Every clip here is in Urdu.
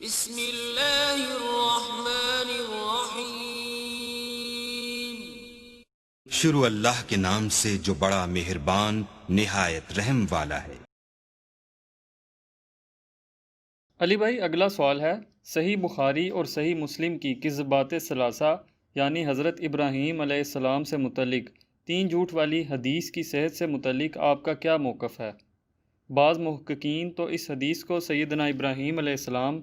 بسم اللہ الرحمن الرحیم۔ شروع اللہ کے نام سے جو بڑا مہربان نہایت رحم والا ہے۔ علی بھائی، اگلا سوال ہے، صحیح بخاری اور صحیح مسلم کی کذبات ثلاثہ یعنی حضرت ابراہیم علیہ السلام سے متعلق 3 جھوٹ والی حدیث کی صحت سے متعلق آپ کا کیا موقف ہے؟ بعض محققین تو اس حدیث کو سیدنا ابراہیم علیہ السلام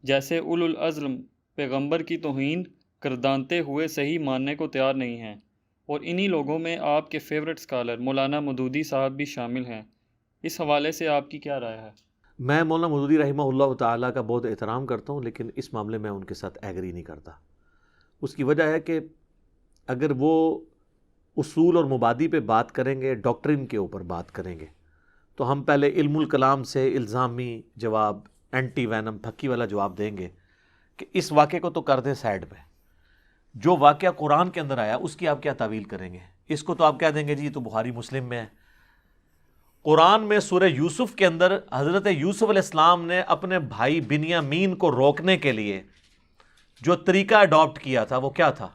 جیسے اولو العزم پیغمبر کی توہین گردانتے ہوئے صحیح ماننے کو تیار نہیں ہیں، اور انہی لوگوں میں آپ کے فیورٹ اسکالر مولانا مودودی صاحب بھی شامل ہیں۔ اس حوالے سے آپ کی کیا رائے ہے؟ میں مولانا مودودی رحمہ اللہ تعالیٰ کا بہت احترام کرتا ہوں، لیکن اس معاملے میں ان کے ساتھ ایگری نہیں کرتا۔ اس کی وجہ ہے کہ اگر وہ اصول اور مبادی پہ بات کریں گے، ڈاکٹرن کے اوپر بات کریں گے، تو ہم پہلے علم الکلام سے الزامی جواب، اینٹی وینم پھکی والا جواب دیں گے کہ اس واقعے کو تو کر دیں سائڈ پہ، جو واقعہ قرآن کے اندر آیا اس کی آپ کیا تعویل کریں گے؟ اس کو تو آپ کہہ دیں گے جی یہ تو بخاری مسلم میں ہے۔ قرآن میں سورہ یوسف کے اندر حضرت یوسف علیہ السلام نے اپنے بھائی بنیامین کو روکنے کے لیے جو طریقہ اڈاپٹ کیا تھا وہ کیا تھا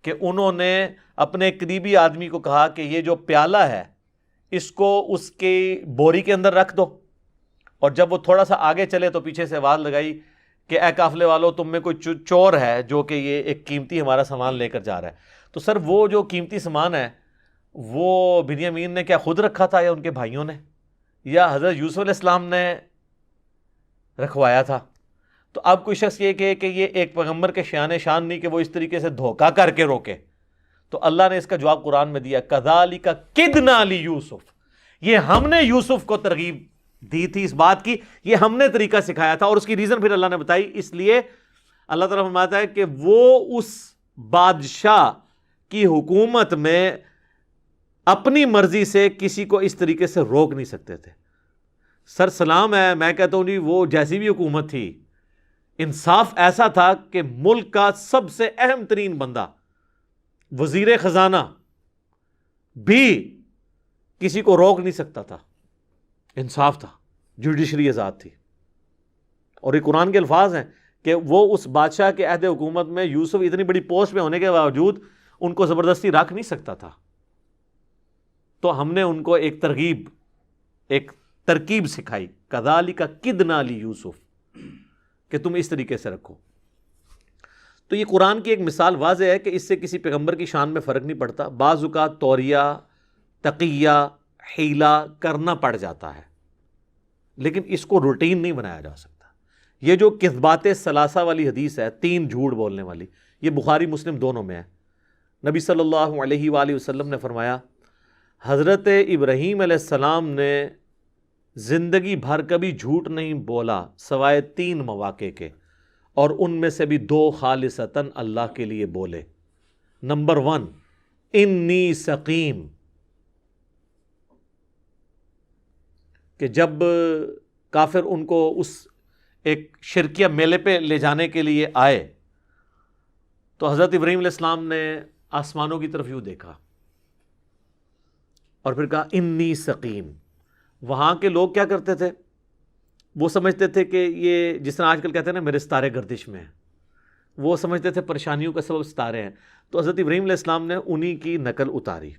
کہ انہوں نے اپنے قریبی آدمی کو کہا کہ یہ جو پیالہ ہے اس کو اس کی بوری کے اندر رکھ دو، اور جب وہ تھوڑا سا آگے چلے تو پیچھے سے آواز لگائی کہ اے قافلے والو، تم میں کوئی چور ہے جو کہ یہ ایک قیمتی ہمارا سامان لے کر جا رہا ہے۔ تو سر وہ جو قیمتی سامان ہے وہ بنیامین نے کیا خود رکھا تھا یا ان کے بھائیوں نے یا حضرت یوسف علیہ السلام نے رکھوایا تھا؟ تو اب کوئی شخص یہ کہے کہ یہ ایک پیغمبر کے شان نہیں کہ وہ اس طریقے سے دھوکہ کر کے روکے، تو اللہ نے اس کا جواب قرآن میں دیا، کذالک کدنا لیوسف، یہ ہم نے یوسف کو ترغیب دی تھی اس بات کی، یہ ہم نے طریقہ سکھایا تھا، اور اس کی ریزن پھر اللہ نے بتائی۔ اس لیے اللہ تعالیٰ فرماتا ہے کہ وہ اس بادشاہ کی حکومت میں اپنی مرضی سے کسی کو اس طریقے سے روک نہیں سکتے تھے۔ سر سلام ہے، میں کہتا ہوں جی وہ جیسی بھی حکومت تھی، انصاف ایسا تھا کہ ملک کا سب سے اہم ترین بندہ وزیر خزانہ بھی کسی کو روک نہیں سکتا تھا، انصاف تھا، جوڈیشری آزاد تھی۔ اور یہ قرآن کے الفاظ ہیں کہ وہ اس بادشاہ کے عہد حکومت میں یوسف اتنی بڑی پوسٹ میں ہونے کے باوجود ان کو زبردستی رکھ نہیں سکتا تھا۔ تو ہم نے ان کو ایک ترغیب، ایک ترکیب سکھائی، کذالک کدنا لیوسف، کہ تم اس طریقے سے رکھو۔ تو یہ قرآن کی ایک مثال واضح ہے کہ اس سے کسی پیغمبر کی شان میں فرق نہیں پڑتا۔ بعض اوقات توریہ، تقیہ، حیلہ کرنا پڑ جاتا ہے، لیکن اس کو روٹین نہیں بنایا جا سکتا۔ یہ جو کذبات ثلاثہ والی حدیث ہے، 3 جھوٹ بولنے والی، یہ بخاری مسلم دونوں میں ہے۔ نبی صلی اللہ علیہ وآلہ وسلم نے فرمایا، حضرت ابراہیم علیہ السلام نے زندگی بھر کبھی جھوٹ نہیں بولا سوائے 3 مواقع کے، اور ان میں سے بھی 2 خالصتاً اللہ کے لیے بولے۔ نمبر 1، انی سقیم، کہ جب کافر ان کو اس ایک شرکیہ میلے پہ لے جانے کے لیے آئے تو حضرت ابراہیم علیہ السلام نے آسمانوں کی طرف یوں دیکھا اور پھر کہا انی سقیم۔ وہاں کے لوگ کیا کرتے تھے؟ وہ سمجھتے تھے کہ یہ جس طرح آج کل کہتے ہیں نا میرے ستارے گردش میں ہیں، وہ سمجھتے تھے پریشانیوں کا سبب ستارے ہیں۔ تو حضرت ابراہیم علیہ السلام نے انہی کی نقل اتاری،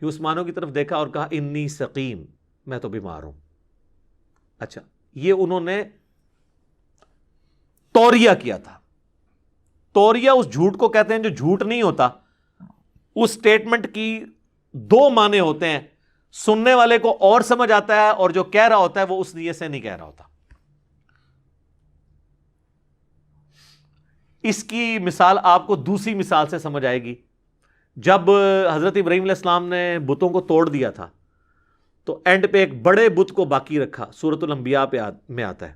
یہ آسمانوں کی طرف دیکھا اور کہا انی سقیم، میں تو بیمار ہوں۔ اچھا، یہ انہوں نے توریہ کیا تھا۔ توریہ اس جھوٹ کو کہتے ہیں جو جھوٹ نہیں ہوتا۔ اس سٹیٹمنٹ کی 2 معنی ہوتے ہیں، سننے والے کو اور سمجھ آتا ہے، اور جو کہہ رہا ہوتا ہے وہ اس نیت سے نہیں کہہ رہا ہوتا۔ اس کی مثال آپ کو دوسری مثال سے سمجھ آئے گی۔ جب حضرت ابراہیم علیہ السلام نے بتوں کو توڑ دیا تھا تو اینڈ پہ ایک بڑے بت کو باقی رکھا، سورۃ الانبیاء میں آتا ہے،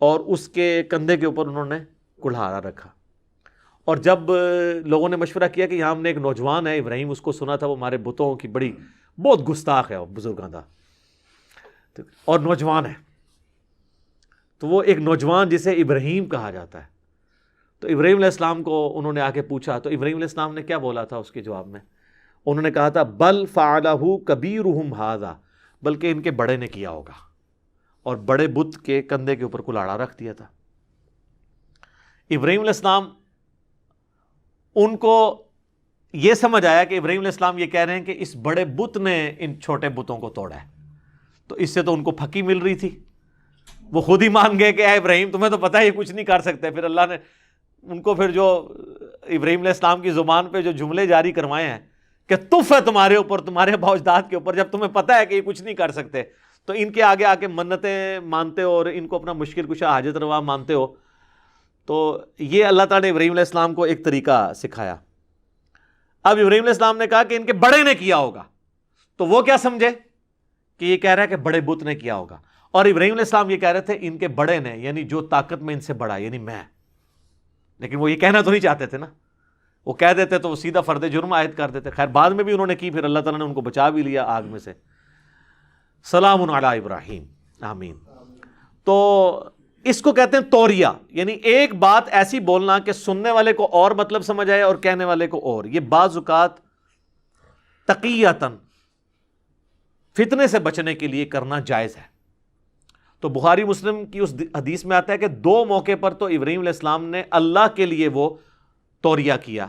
اور اس کے کندھے کے اوپر انہوں نے کڑھارا رکھا۔ اور جب لوگوں نے مشورہ کیا کہ یہاں ہم نے ایک نوجوان ہے ابراہیم، اس کو سنا تھا وہ ہمارے بتوں کی بہت گستاخ ہے، وہ بزرگاں دا اور نوجوان ہے، تو وہ ایک نوجوان جسے ابراہیم کہا جاتا ہے، تو ابراہیم علیہ السلام کو انہوں نے آ کے پوچھا، تو ابراہیم علیہ السلام نے کیا بولا تھا اس کے جواب میں؟ انہوں نے کہا تھا بل فعلہ کبیرہم ھذا، بلکہ ان کے بڑے نے کیا ہوگا، اور بڑے بت کے کندھے کے اوپر کلاڑا رکھ دیا تھا۔ ابراہیم علیہ السلام ان کو یہ سمجھ آیا کہ ابراہیم علیہ السلام یہ کہہ رہے ہیں کہ اس بڑے بت نے ان چھوٹے بتوں کو توڑا ہے، تو اس سے تو ان کو پھکی مل رہی تھی۔ وہ خود ہی مان گئے کہ اے ابراہیم تمہیں تو پتہ ہے یہ کچھ نہیں کر سکتے۔ پھر اللہ نے ان کو پھر جو ابراہیم علیہ السلام کی زبان پہ جو جملے جاری کروائے ہیں کہ تف ہے تمہارے اوپر، تمہارے ابا اجداد کے اوپر، جب تمہیں پتہ ہے کہ یہ کچھ نہیں کر سکتے تو ان کے آگے آ کے منتیں مانتے ہو اور ان کو اپنا مشکل کشا حاجت روا مانتے ہو۔ تو یہ اللہ تعالیٰ نے ابراہیم علیہ السلام کو ایک طریقہ سکھایا۔ اب ابراہیم علیہ السلام نے کہا کہ ان کے بڑے نے کیا ہوگا، تو وہ کیا سمجھے کہ یہ کہہ رہا ہے کہ بڑے بت نے کیا ہوگا، اور ابراہیم علیہ السلام یہ کہہ رہے تھے ان کے بڑے نے، یعنی جو طاقت میں ان سے بڑا یعنی میں۔ لیکن وہ یہ کہنا تو نہیں چاہتے تھے نا، وہ کہہ دیتے تو وہ سیدھا فرد جرم عائد کر دیتے۔ خیر بعد میں بھی انہوں نے کی، پھر اللہ تعالیٰ نے ان کو بچا بھی لیا آگ میں سے۔ سلام علی ابراہیم، آمین۔ تو اس کو کہتے ہیں توریہ، یعنی ایک بات ایسی بولنا کہ سننے والے کو اور مطلب سمجھ آئے اور کہنے والے کو اور۔ یہ بعض اوقات تقیۃً فتنے سے بچنے کے لیے کرنا جائز ہے۔ تو بخاری مسلم کی اس حدیث میں آتا ہے کہ دو موقع پر تو ابراہیم علیہ السلام نے اللہ کے لیے وہ توریہ کیا،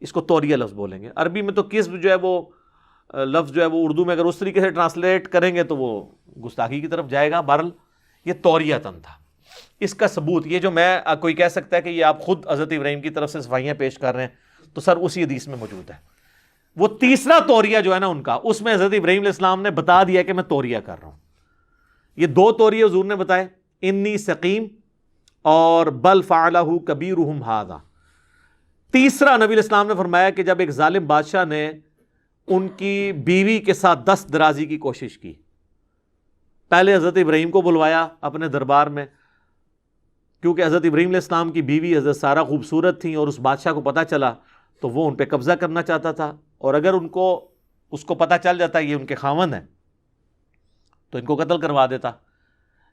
اس کو توریہ لفظ بولیں گے۔ عربی میں تو کسب جو ہے وہ لفظ جو ہے وہ اردو میں اگر اس طریقے سے ٹرانسلیٹ کریں گے تو وہ گستاخی کی طرف جائے گا۔ بہرحال یہ توریتاً تھا۔ اس کا ثبوت یہ جو میں کوئی کہہ سکتا ہے کہ یہ آپ خود حضرت ابراہیم کی طرف سے صفائیاں پیش کر رہے ہیں، تو سر اسی حدیث میں موجود ہے۔ وہ تیسرا توریہ جو ہے نا ان کا، اس میں حضرت ابراہیم علیہ السلام نے بتا دیا کہ میں توریہ کر رہا ہوں۔ یہ دو توریہ حضور نے بتائے، انی سقیم اور بل فعلہ کبیرہم ھذا۔ تیسرا نبی علیہ السلام نے فرمایا کہ جب ایک ظالم بادشاہ نے ان کی بیوی کے ساتھ دست درازی کی کوشش کی، پہلے حضرت ابراہیم کو بلوایا اپنے دربار میں، کیونکہ حضرت ابراہیم علیہ السلام کی بیوی حضرت سارہ خوبصورت تھیں اور اس بادشاہ کو پتہ چلا تو وہ ان پہ قبضہ کرنا چاہتا تھا، اور اگر اس کو پتہ چل جاتا یہ ان کے خاوند ہیں تو ان کو قتل کروا دیتا۔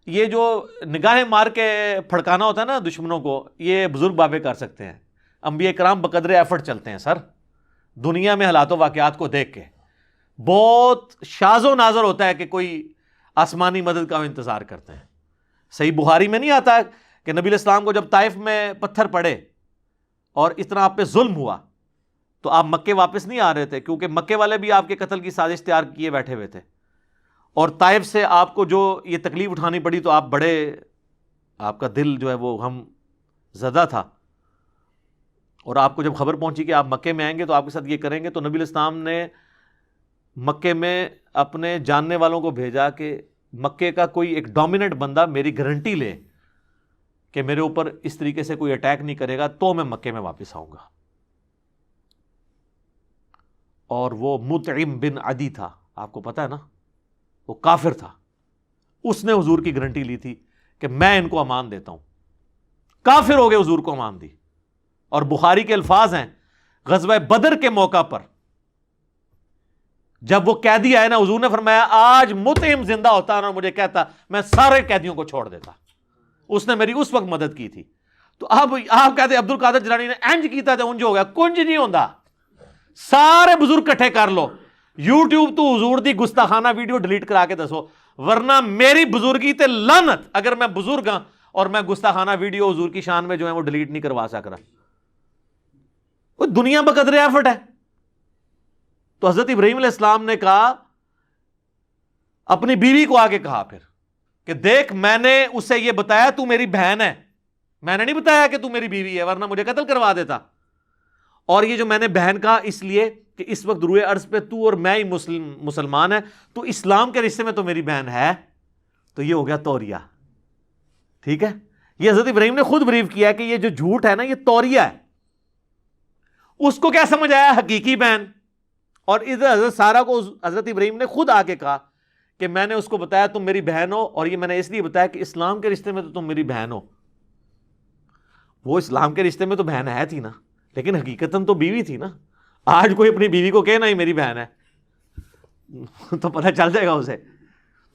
یہ جو نگاہیں مار کے پھڑکانا ہوتا ہے نا دشمنوں کو، یہ بزرگ بابے کر سکتے ہیں۔ انبیاء کرام بقدر ایفرٹ چلتے ہیں سر، دنیا میں حالات و واقعات کو دیکھ کے بہت شاذ و نادر ہوتا ہے کہ کوئی آسمانی مدد کا انتظار کرتے ہیں۔ صحیح بخاری میں نہیں آتا کہ نبی علیہ السلام کو جب طائف میں پتھر پڑے اور اتنا آپ پہ ظلم ہوا تو آپ مکے واپس نہیں آ رہے تھے، کیونکہ مکے والے بھی آپ کے قتل کی سازش تیار کیے بیٹھے ہوئے تھے، اور طائف سے آپ کو جو یہ تکلیف اٹھانی پڑی تو آپ کا دل جو ہے وہ غم زدہ تھا، اور آپ کو جب خبر پہنچی کہ آپ مکے میں آئیں گے تو آپ کے ساتھ یہ کریں گے، تو نبی علیہ السلام نے مکے میں اپنے جاننے والوں کو بھیجا کہ مکے کا کوئی ایک ڈومیننٹ بندہ میری گارنٹی لے کہ میرے اوپر اس طریقے سے کوئی اٹیک نہیں کرے گا تو میں مکے میں واپس آؤں گا۔ اور وہ مطعم بن عدی تھا، آپ کو پتہ ہے نا، وہ کافر تھا، اس نے حضور کی گارنٹی لی تھی کہ میں ان کو امان دیتا ہوں۔ کافر ہو گئے، حضور کو امان دی۔ اور بخاری کے الفاظ ہیں غزوہ بدر کے موقع پر جب وہ قیدی آئے نا، حضور نے فرمایا آج مطعم زندہ ہوتا اور مجھے کہتا میں سارے قیدیوں کو چھوڑ دیتا، اس نے میری اس وقت مدد کی تھی۔ تو اب آپ کہتے عبد القادر جیلانی نے انج کیتا تھا، انج ہو گیا، کنج نہیں ہوندا۔ سارے بزرگ کٹھے کر لو، یوٹیوب تو حضور دی گستاخانہ ویڈیو ڈیلیٹ کرا کے دسو، ورنہ میری بزرگی تے لعنت اگر میں بزرگ ہاں اور میں گستاخانہ ویڈیو حضور کی شان میں جو ہے وہ ڈیلیٹ نہیں کروا سک رہا۔ وہ دنیا بقدر ایفرٹ ہے۔ تو حضرت ابراہیم علیہ السلام نے کہا، اپنی بیوی کو آگے کہا پھر کہ دیکھ میں نے اسے یہ بتایا تو میری بہن ہے، میں نے نہیں بتایا کہ تو میری بیوی ہے ورنہ مجھے قتل کروا دیتا، اور یہ جو میں نے بہن کہا اس لیے کہ اس وقت روئے عرض پہ تو اور میں ہی مسلمان ہے، تو اسلام کے رشتے میں تو میری بہن ہے۔ تو یہ ہو گیا توریہ، ٹھیک ہے۔ یہ حضرت ابراہیم نے خود بریف کیا ہے کہ یہ جو جھوٹ ہے نا یہ توریہ ہے۔ اس کو کیا سمجھ آیا؟ حقیقی بہن۔ اور ادھر حضرت سارہ کو حضرت ابراہیم نے خود آ کے کہا کہ میں نے اس کو بتایا تم میری بہن ہو، اور یہ میں نے اس لیے بتایا کہ اسلام کے رشتے میں تو تم میری بہن ہو۔ وہ اسلام کے رشتے میں تو بہن ہے تھی نا، لیکن حقیقتاً تو بیوی تھی نا۔ آج کوئی اپنی بیوی کو کہنا ہی میری بہن ہے تو پتہ چل جائے گا اسے۔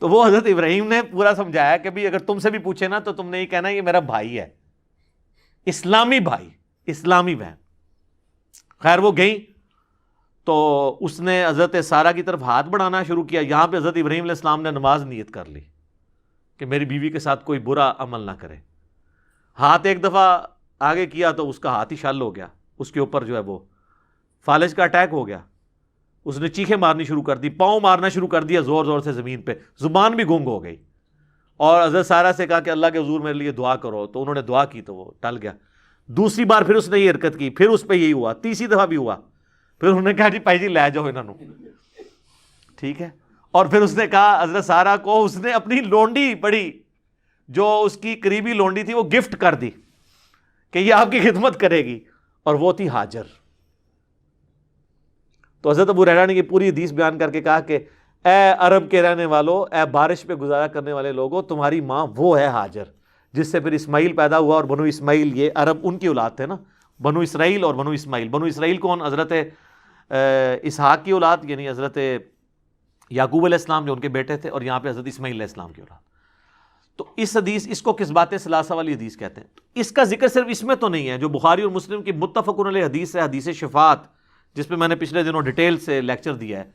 تو وہ حضرت ابراہیم نے پورا سمجھایا کہ بھی اگر تم سے بھی پوچھے نا تو تم نے یہ کہنا یہ میرا بھائی ہے، اسلامی بھائی، اسلامی بہن۔ خیر وہ گئی تو اس نے حضرت سارہ کی طرف ہاتھ بڑھانا شروع کیا۔ یہاں پہ حضرت ابراہیم علیہ السلام نے نماز نیت کر لی کہ میری بیوی کے ساتھ کوئی برا عمل نہ کرے. ہاتھ ایک دفعہ آگے کیا تو اس کا ہاتھ ہی شل ہو گیا, اس کے اوپر جو ہے وہ فالج کا اٹیک ہو گیا, اس نے چیخیں مارنی شروع کر دی, پاؤں مارنا شروع کر دیا زور زور سے زمین پہ, زبان بھی گونگ ہو گئی. اور حضرت سارہ سے کہا کہ اللہ کے حضور میرے لیے دعا کرو, تو انہوں نے دعا کی تو وہ ٹل گیا. دوسری بار پھر اس نے یہ حرکت کی, پھر اس پہ یہی ہوا, تیسری دفعہ بھی ہوا. پھر انہوں نے کہا جی بھائی جی لے جاؤ انہوں نے, ٹھیک ہے. اور پھر اس نے کہا حضرت سارہ کو اس نے اپنی لونڈی پڑی جو اس کی قریبی لونڈی تھی وہ گفٹ کر دی کہ یہ آپ کی خدمت کرے گی, اور وہ تھی ہاجر. تو حضرت ابو ہریرہ نے یہ پوری حدیث بیان کر کے کہا کہ اے عرب کے رہنے والوں, اے بارش پہ گزارا کرنے والے لوگوں, تمہاری ماں وہ ہے ہاجر جس سے پھر اسماعیل پیدا ہوا. اور بنو اسماعیل, یہ عرب ان کی اولاد تھے نا, بنو اسرائیل اور بنو اسماعیل. بنو اسرائیل کون؟ حضرت اسحاق کی اولاد, یعنی حضرت یعقوب علیہ السلام جو ان کے بیٹے تھے, اور یہاں پہ حضرت اسماعیل علیہ السلام کی اولاد. تو اس حدیث, اس کو قصبات ثلاثہ والی حدیث کہتے ہیں. اس کا ذکر صرف اس میں تو نہیں ہے, جو بخاری اور مسلم کی متفق علیہ حدیث ہے, حدیث شفاعت, جس پہ میں نے پچھلے دنوں ڈیٹیل سے لیکچر دیا ہے,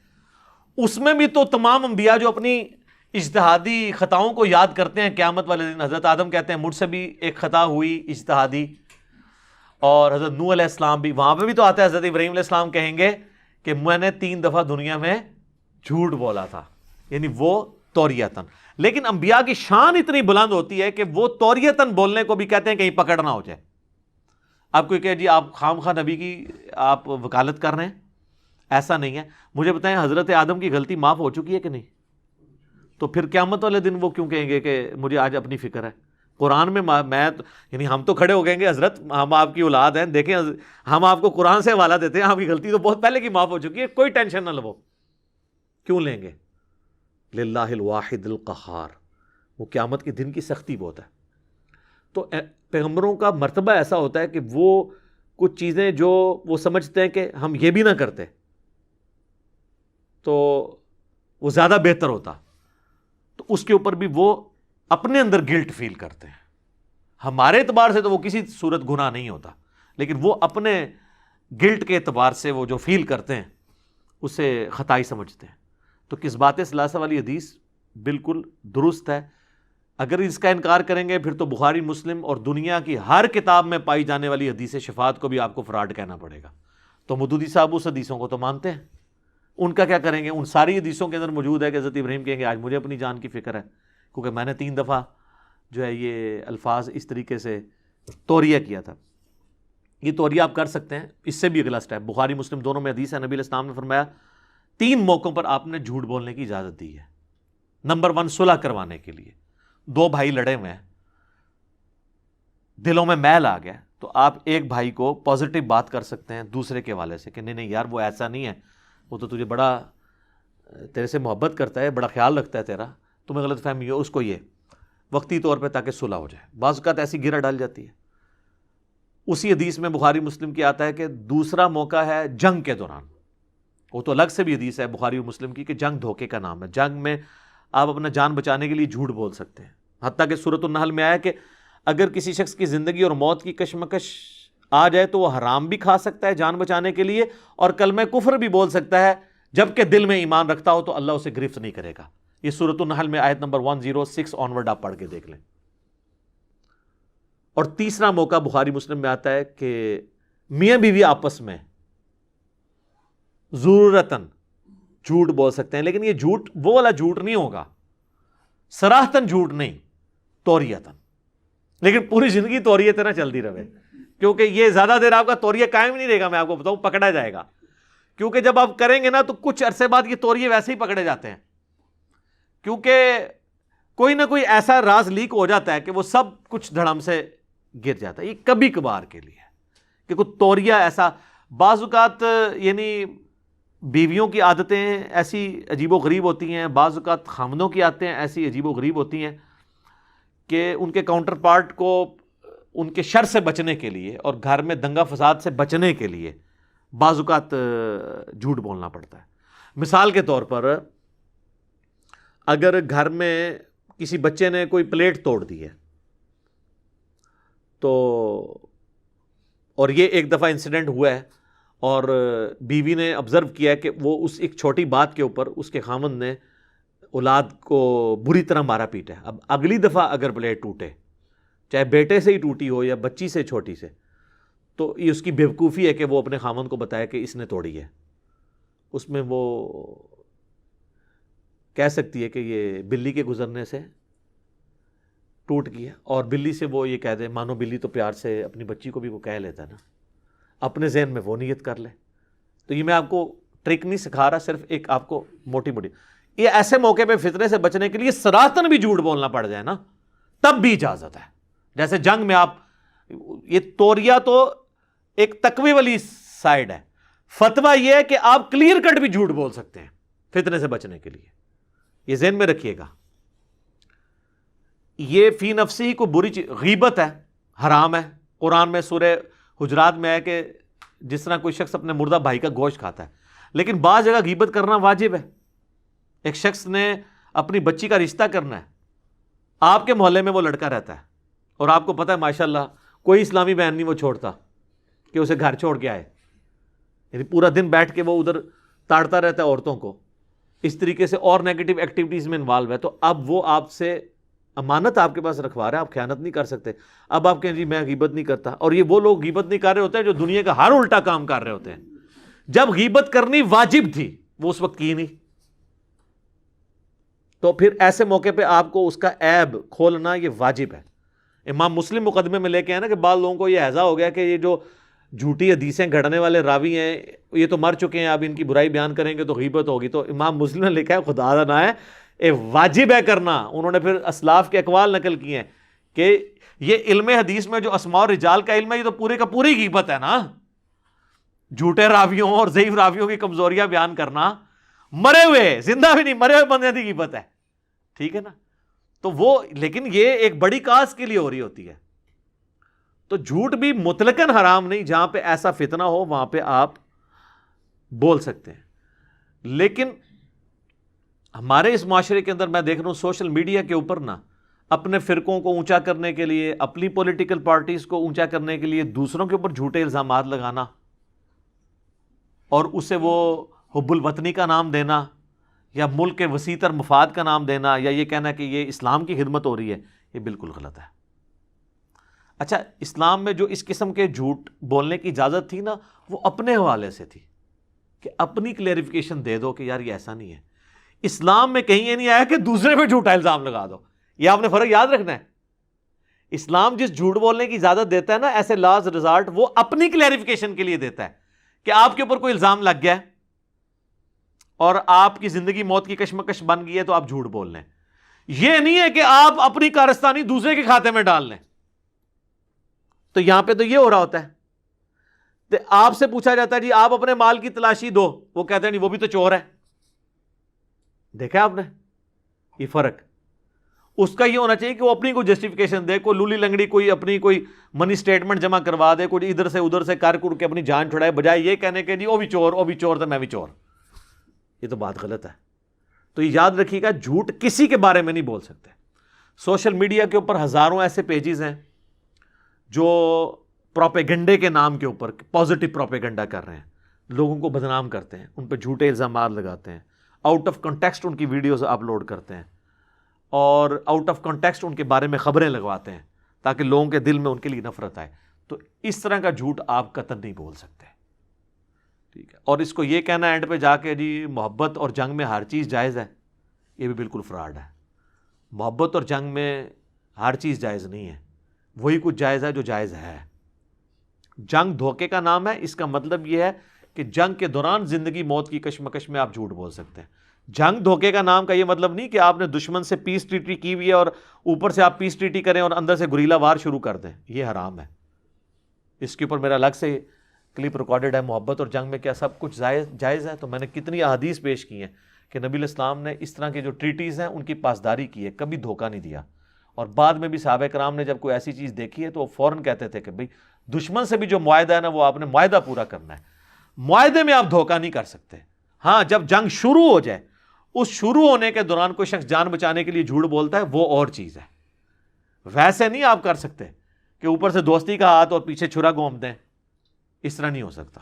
اس میں بھی تو تمام انبیاء جو اپنی اجتہادی خطاؤں کو یاد کرتے ہیں قیامت والے دن. حضرت آدم کہتے ہیں مجھ سے بھی ایک خطا ہوئی اجتہادی, اور حضرت نوح علیہ السلام بھی, وہاں پہ بھی تو آتا ہے حضرت ابراہیم علیہ السلام کہیں گے کہ میں نے 3 دفعہ دنیا میں جھوٹ بولا تھا, یعنی وہ توریتاً. لیکن انبیاء کی شان اتنی بلند ہوتی ہے کہ وہ توریتاً بولنے کو بھی کہتے ہیں کہیں پکڑ نہ ہو جائے. آپ کوئی کہ جی آپ خام خواہ نبی کی آپ وکالت کر رہے ہیں, ایسا نہیں ہے. مجھے بتائیں حضرت آدم کی غلطی معاف ہو چکی ہے کہ نہیں؟ تو پھر قیامت والے دن وہ کیوں کہیں گے کہ مجھے آج اپنی فکر ہے؟ قرآن میں میں یعنی ہم تو کھڑے ہو گئے گے حضرت ہم آپ کی اولاد ہیں, دیکھیں ہم آپ کو قرآن سے حوالہ دیتے ہیں, آپ کی غلطی تو بہت پہلے کی معاف ہو چکی ہے, کوئی ٹینشن نہ لو. کیوں لیں گے؟ للہ الواحد القہار, وہ قیامت کے دن کی سختی بہت ہے. تو پیغمبروں کا مرتبہ ایسا ہوتا ہے کہ وہ کچھ چیزیں جو وہ سمجھتے ہیں کہ ہم یہ بھی نہ کرتے تو وہ زیادہ بہتر ہوتا, تو اس کے اوپر بھی وہ اپنے اندر گلٹ فیل کرتے ہیں. ہمارے اعتبار سے تو وہ کسی صورت گناہ نہیں ہوتا, لیکن وہ اپنے گلٹ کے اعتبار سے وہ جو فیل کرتے ہیں اسے خطائی سمجھتے ہیں. تو قصبات ثلاثہ والی حدیث بالکل درست ہے. اگر اس کا انکار کریں گے پھر تو بخاری مسلم اور دنیا کی ہر کتاب میں پائی جانے والی حدیث شفاعت کو بھی آپ کو فراڈ کہنا پڑے گا. تو مودودی صاحب اس حدیثوں کو تو مانتے ہیں, ان کا کیا کریں گے؟ ان ساری حدیثوں کے اندر موجود ہے کہ حضرت ابراہیم کہیں گے آج مجھے اپنی جان کی فکر ہے, کیونکہ میں نے 3 دفعہ جو ہے یہ الفاظ اس طریقے سے توریہ کیا تھا. یہ توریہ آپ کر سکتے ہیں. اس سے بھی اگلا سٹیپ, بخاری مسلم دونوں میں حدیث ہے, نبی علیہ السلام نے فرمایا 3 موقعوں پر آپ نے جھوٹ بولنے کی اجازت دی ہے. نمبر 1, صلح کروانے کے لیے. 2 بھائی لڑے ہوئے ہیں, دلوں میں میل آ گیا, تو آپ ایک بھائی کو پازیٹیو بات کر سکتے ہیں دوسرے کے حوالے سے کہ نہیں یار وہ ایسا نہیں ہے, وہ تو تجھے بڑا تیرے سے محبت کرتا ہے, بڑا خیال رکھتا ہے تیرا, تمہیں غلط فہمی ہو, اس کو یہ وقتی طور پہ تاکہ صلح ہو جائے. بعض اوقات ایسی گرہ ڈال جاتی ہے. اسی حدیث میں بخاری مسلم کی آتا ہے کہ دوسرا موقع ہے جنگ کے دوران. وہ تو الگ سے بھی حدیث ہے بخاری و مسلم کی کہ جنگ دھوکے کا نام ہے. جنگ میں آپ اپنا جان بچانے کے لیے جھوٹ بول سکتے ہیں. حتیٰ کہ سورۃ النحل میں آیا کہ اگر کسی شخص کی زندگی اور موت کی کشمکش آ جائے تو وہ حرام بھی کھا سکتا ہے جان بچانے کے لیے, اور کلمہ کفر بھی بول سکتا ہے, جبکہ دل میں ایمان رکھتا ہو تو اللہ اسے گرفت نہیں کرے گا. یہ سورۃ النحل میں آیت نمبر 106 آنورڈ آپ پڑھ کے دیکھ لیں. اور تیسرا موقع بخاری مسلم میں آتا ہے کہ میاں بیوی آپس میں ضرورتاً جھوٹ بول سکتے ہیں, لیکن یہ جھوٹ وہ والا جھوٹ نہیں ہوگا, صراحتاً جھوٹ نہیں, توریتاً. لیکن پوری زندگی توریت نہ چلتی رہے, کیونکہ یہ زیادہ دیر آپ کا توریہ قائم نہیں رہے گا, میں آپ کو بتاؤں پکڑا جائے گا. کیونکہ جب آپ کریں گے نا تو کچھ عرصے بعد یہ توریے ویسے ہی پکڑے جاتے ہیں, کیونکہ کوئی نہ کوئی ایسا راز لیک ہو جاتا ہے کہ وہ سب کچھ دھڑم سے گر جاتا ہے. یہ کبھی کبھار کے لیے کہ کوئی توریہ ایسا, بعض اوقات یعنی بیویوں کی عادتیں ایسی عجیب و غریب ہوتی ہیں, بعض اوقات خامدوں کی عادتیں ایسی عجیب و غریب ہوتی ہیں کہ ان کے کاؤنٹر پارٹ کو ان کے شر سے بچنے کے لیے اور گھر میں دنگا فساد سے بچنے کے لیے بعض اوقات جھوٹ بولنا پڑتا ہے. مثال کے طور پر اگر گھر میں کسی بچے نے کوئی پلیٹ توڑ دی ہے تو, اور یہ ایک دفعہ انسیڈنٹ ہوا ہے, اور بیوی نے آبزرو کیا ہے کہ وہ اس ایک چھوٹی بات کے اوپر اس کے خامند نے اولاد کو بری طرح مارا پیٹا ہے. اب اگلی دفعہ اگر پلیٹ ٹوٹے، چاہے بیٹے سے ہی ٹوٹی ہو یا بچی سے چھوٹی سے، تو یہ اس کی بیوقوفی ہے کہ وہ اپنے خامن کو بتائے کہ اس نے توڑی ہے. اس میں وہ کہہ سکتی ہے کہ یہ بلی کے گزرنے سے ٹوٹ گیا، اور بلی سے وہ یہ کہہ دے، مانو بلی تو پیار سے اپنی بچی کو بھی وہ کہہ لیتا ہے نا، اپنے ذہن میں وہ نیت کر لے. تو یہ میں آپ کو ٹرک نہیں سکھا رہا، صرف ایک آپ کو موٹی موٹی، یہ ایسے موقع پہ فتنے سے بچنے کے لیے سراہتاً بھی جھوٹ بولنا پڑ جائے نا تب بھی اجازت ہے. جیسے جنگ میں آپ، یہ توریہ تو ایک تقوی والی سائڈ ہے، فتویٰ یہ ہے کہ آپ کلیئر کٹ بھی جھوٹ بول سکتے ہیں فتنے سے بچنے کے لیے. یہ ذہن میں رکھیے گا. یہ فی نفسی کو بری چیز، غیبت ہے، حرام ہے. قرآن میں سورہ حجرات میں ہے کہ جس طرح کوئی شخص اپنے مردہ بھائی کا گوشت کھاتا ہے، لیکن بعض جگہ غیبت کرنا واجب ہے. ایک شخص نے اپنی بچی کا رشتہ کرنا ہے، آپ کے محلے میں وہ لڑکا رہتا ہے اور آپ کو پتہ ہے ماشاءاللہ کوئی اسلامی بہن نہیں وہ چھوڑتا کہ اسے گھر چھوڑ کے آئے، یعنی پورا دن بیٹھ کے وہ ادھر تاڑتا رہتا ہے عورتوں کو، اس طریقے سے اور نیگیٹو ایکٹیویٹیز میں انوالو ہے. تو اب وہ آپ سے امانت آپ کے پاس رکھوا رہا ہے، آپ خیانت نہیں کر سکتے. اب آپ کہیں جی میں غیبت نہیں کرتا، اور یہ وہ لوگ غیبت نہیں کر رہے ہوتے ہیں جو دنیا کا ہر الٹا کام کر رہے ہوتے ہیں. جب غیبت کرنی واجب تھی وہ اس وقت کی نہیں، تو پھر ایسے موقع پہ آپ کو اس کا عیب کھولنا یہ واجب ہے. امام مسلم مقدمے میں لے کے آئے نا کہ بعض لوگوں کو یہ ہیضہ ہو گیا کہ یہ جو جھوٹی حدیثیں گھڑنے والے راوی ہیں یہ تو مر چکے ہیں، اب ان کی برائی بیان کریں گے تو غیبت ہوگی. تو امام مسلم نے لکھا ہے، خدا نہ ہے، اے واجب ہے کرنا. انہوں نے پھر اسلاف کے اقوال نقل کیے ہیں کہ یہ علم حدیث میں جو اسماء اور رجال کا علم ہے یہ تو پورے کا پوری غیبت ہے نا. جھوٹے راویوں اور ضعیف راویوں کی کمزوریاں بیان کرنا، مرے ہوئے، زندہ بھی نہیں، مرے ہوئے بندے کی غیبت ہے، ٹھیک ہے نا. تو وہ، لیکن یہ ایک بڑی کاز کے لیے ہو رہی ہوتی ہے. تو جھوٹ بھی مطلقاً حرام نہیں، جہاں پہ ایسا فتنہ ہو وہاں پہ آپ بول سکتے ہیں. لیکن ہمارے اس معاشرے کے اندر میں دیکھ رہا ہوں سوشل میڈیا کے اوپر نا اپنے فرقوں کو اونچا کرنے کے لیے، اپنی پولیٹیکل پارٹیز کو اونچا کرنے کے لیے دوسروں کے اوپر جھوٹے الزامات لگانا اور اسے وہ حب الوطنی کا نام دینا یا ملک کے وسیع تر مفاد کا نام دینا یا یہ کہنا کہ یہ اسلام کی خدمت ہو رہی ہے، یہ بالکل غلط ہے. اچھا، اسلام میں جو اس قسم کے جھوٹ بولنے کی اجازت تھی نا وہ اپنے حوالے سے تھی کہ اپنی کلیریفیکیشن دے دو کہ یار یہ ایسا نہیں ہے. اسلام میں کہیں یہ نہیں آیا کہ دوسرے پہ جھوٹا الزام لگا دو. یہ آپ نے فرق یاد رکھنا ہے. اسلام جس جھوٹ بولنے کی اجازت دیتا ہے نا ایسے لاز ریزالٹ، وہ اپنی کلیریفیکیشن کے لیے دیتا ہے کہ آپ کے اوپر کوئی الزام لگ گیا ہے اور آپ کی زندگی موت کی کشمکش بن گئی ہے تو آپ جھوٹ بول لیں. یہ نہیں ہے کہ آپ اپنی کارستانی دوسرے کے کھاتے میں ڈال لیں. تو یہاں پہ تو یہ ہو رہا ہوتا ہے کہ آپ سے پوچھا جاتا ہے جی آپ اپنے مال کی تلاشی دو، وہ کہتے ہیں نہیں وہ بھی تو چور ہے. دیکھا آپ نے یہ فرق؟ اس کا یہ ہونا چاہیے کہ وہ اپنی کوئی جسٹیفیکیشن دے، کوئی لولی لنگڑی کوئی اپنی کوئی منی سٹیٹمنٹ جمع کروا دے، کوئی ادھر سے ادھر سے کر کے اپنی جان چھڑائے، بجائے یہ کہنے کے جی وہ بھی چور تھا میں بھی چور. یہ تو بات غلط ہے. تو یہ یاد رکھیے گا، جھوٹ کسی کے بارے میں نہیں بول سکتے. سوشل میڈیا کے اوپر ہزاروں ایسے پیجز ہیں جو پروپیگنڈے کے نام کے اوپر پازیٹیو پروپیگنڈا کر رہے ہیں، لوگوں کو بدنام کرتے ہیں، ان پہ جھوٹے الزامات لگاتے ہیں، آؤٹ آف کنٹیکسٹ ان کی ویڈیوز اپلوڈ کرتے ہیں اور آؤٹ آف کنٹیکسٹ ان کے بارے میں خبریں لگواتے ہیں تاکہ لوگوں کے دل میں ان کے لیے نفرت آئے. تو اس طرح کا جھوٹ آپ قطعاً نہیں بول سکتے، ٹھیک ہے. اور اس کو یہ کہنا اینڈ پہ جا کے جی محبت اور جنگ میں ہر چیز جائز ہے، یہ بھی بالکل فراڈ ہے. محبت اور جنگ میں ہر چیز جائز نہیں ہے، وہی کچھ جائز ہے جو جائز ہے. جنگ دھوکے کا نام ہے، اس کا مطلب یہ ہے کہ جنگ کے دوران زندگی موت کی کشمکش میں آپ جھوٹ بول سکتے ہیں. جنگ دھوکے کا نام کا یہ مطلب نہیں کہ آپ نے دشمن سے پیس ٹریٹی کی ہوئی ہے اور اوپر سے آپ پیس ٹریٹی کریں اور اندر سے گریلا وار شروع کر دیں، یہ حرام ہے. اس کے اوپر میرا الگ سے کلپ ریکارڈڈ ہے، محبت اور جنگ میں کیا سب کچھ جائز ہے. تو میں نے کتنی احادیث پیش کی ہیں کہ نبی الاسلام نے اس طرح کے جو ٹریٹیز ہیں ان کی پاسداری کی ہے، کبھی دھوکہ نہیں دیا. اور بعد میں بھی صحابہ کرام نے جب کوئی ایسی چیز دیکھی ہے تو وہ فوراً کہتے تھے کہ بھئی دشمن سے بھی جو معاہدہ ہے نا وہ آپ نے معاہدہ پورا کرنا ہے، معاہدے میں آپ دھوکہ نہیں کر سکتے. ہاں جب جنگ شروع ہو جائے، اس شروع ہونے کے دوران کوئی شخص جان بچانے کے لیے جھوٹ بولتا ہے وہ اور چیز ہے، ویسے نہیں آپ کر سکتے کہ اوپر سے دوستی کا ہاتھ اور پیچھے چھرا گھوم دیں، اس طرح نہیں ہو سکتا.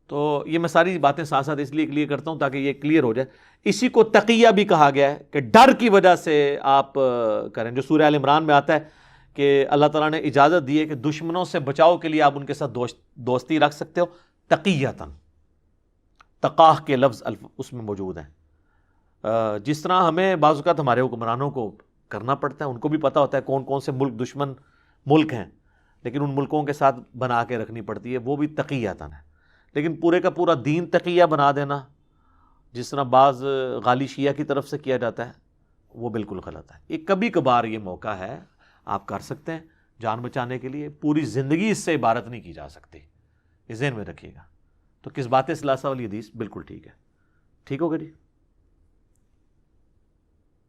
تو یہ میں ساری باتیں ساتھ ساتھ اس لیے کلیئر کرتا ہوں تاکہ یہ کلیئر ہو جائے. اسی کو تقیہ بھی کہا گیا ہے کہ ڈر کی وجہ سے آپ کریں, جو سورہ آل عمران میں آتا ہے کہ اللہ تعالیٰ نے اجازت دی ہے کہ دشمنوں سے بچاؤ کے لیے آپ ان کے ساتھ دوستی رکھ سکتے ہو تقیتاً. تقاہ کے لفظ اس میں موجود ہیں. جس طرح ہمیں بعض اوقات ہمارے حکمرانوں کو کرنا پڑتا ہے, ان کو بھی پتہ ہوتا ہے کون کون سے ملک دشمن ملک ہیں, لیکن ان ملکوں کے ساتھ بنا کے رکھنی پڑتی ہے, وہ بھی تقیتاً ہے. لیکن پورے کا پورا دین تقیہ بنا دینا, جس طرح بعض غالی شیعہ کی طرف سے کیا جاتا ہے, وہ بالکل غلط ہے. یہ کبھی کبھار یہ موقع ہے, آپ کر سکتے ہیں جان بچانے کے لیے, پوری زندگی اس سے عبارت نہیں کی جا سکتی, یہ ذہن میں رکھیے گا. تو کس باتیں ثلاثہ والی حدیث بالکل ٹھیک ہے. ٹھیک ہوگا جی.